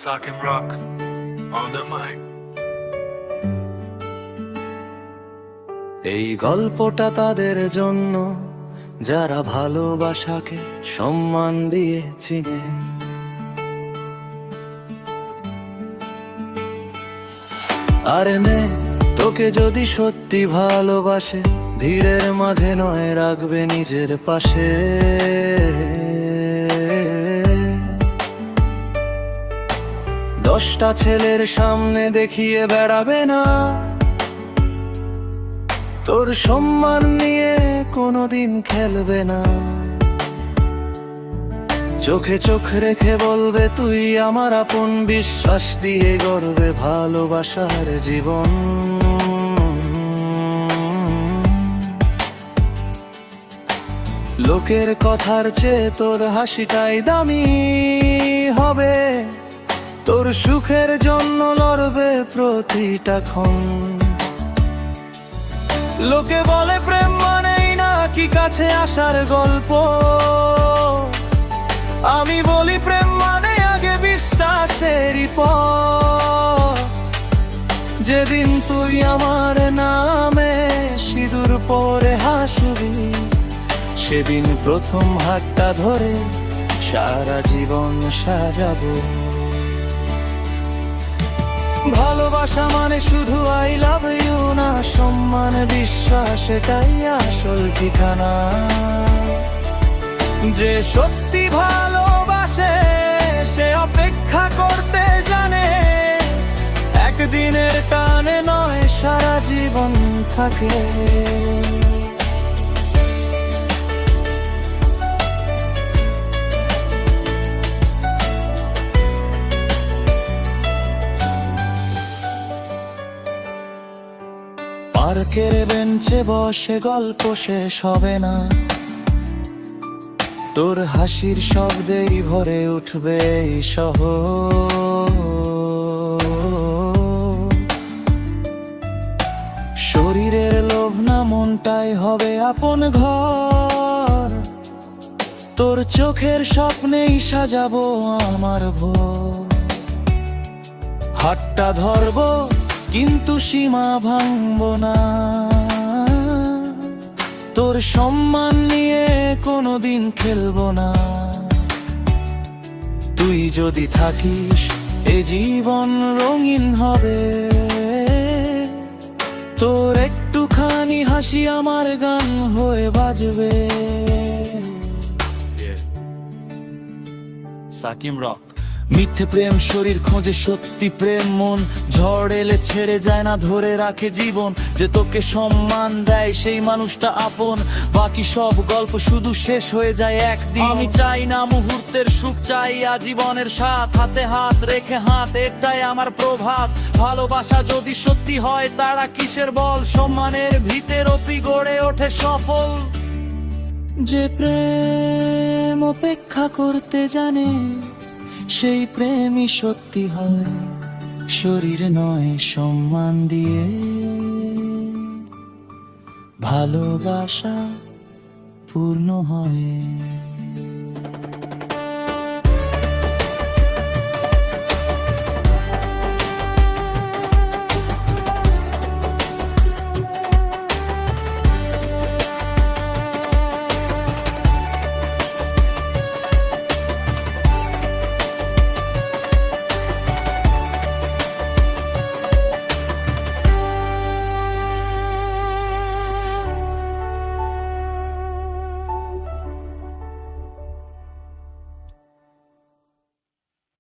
Sakim Rock on the mic. এই গল্পটা তাদের জন্য যারা ভালোবাসাকে সম্মান দিয়ে চিনে। আরে নে, তোকে যদি সত্যি ভালোবাসে, ভিড়ের মাঝে নয় রাখবে নিজের পাশে। দশটা ছেলের সামনে দেখিয়ে বেড়াবে না, তোর সম্মান নিয়ে কোনোদিন খেলবে না। চোখে চোখ রেখে বলবে তুই আমার আপন, বিশ্বাস দিয়ে গড়বে ভালোবাসার জীবন। লোকের কথার চেয়ে তোর হাসিটাই দামি হবে, তোর সুখের জন্য লড়বে প্রতিটা ক্ষণ। লোকে বলে প্রেম মানেই নাকি কাছে আসার গল্প, আমি বলি প্রেম মানে আগে বিশ্বাসেরই পথ। যেদিন তুই আমার নামে সিঁদুর পরে হাসবি, সেদিন প্রথম হাতটা ধরে সারা জীবন সাজাবো। ভালোবাসা মানে শুধু আই লাভ ইউ না, সম্মান বিশ্বাস এটাই আসল ঠিকানা। যে সত্যি ভালোবাসে সে অপেক্ষা করতে জানে, একদিনের টানে নয় সারা জীবন থাকে। পার্কের বেঞ্চে বসে গল্প শেষ হবে না, তোর হাসির শব্দেই ভরে উঠবে এই শহর। শরীরের লোভ না, মনটাই হবে আপন ঘর, তোর চোখের স্বপ্নেই সাজাবো আমার ভোর। হাতটা ধরবো কিন্তু সীমা ভাঙবো না, তোর সম্মান নিয়ে কোনোদিন খেলবো না। তুই যদি থাকিস এ জীবন রঙিন হবে, তোর একটুখানি হাসি আমার গান হয়ে বাজবে। সাকিম রক। মিথ্যে প্রেম শরীর খোঁজে, সত্যি প্রেম মন। ঝড় এলে ছেড়ে যায় না, ধরে রাখে জীবন। যে তোকে সম্মান দেয় সেই মানুষটা আপন, বাকি সব গল্প শুধু শেষ হয়ে যায় একদিন। আমি চাই না মুহূর্তের সুখ, চাই আজীবনের সাথ। হাতে হাত রেখে হাত, এটাই আমার প্রভাত। ভালোবাসা যদি সত্যি হয় তারা কিসের বল, সম্মানের ভিতরে গড়ে ওঠে সফল। যে প্রেম অপেক্ষা করতে জানে সেই প্রেমই সত্যি হয়, শরীর নয় সম্মান দিয়ে। ভালোবাসা পূর্ণ হয়।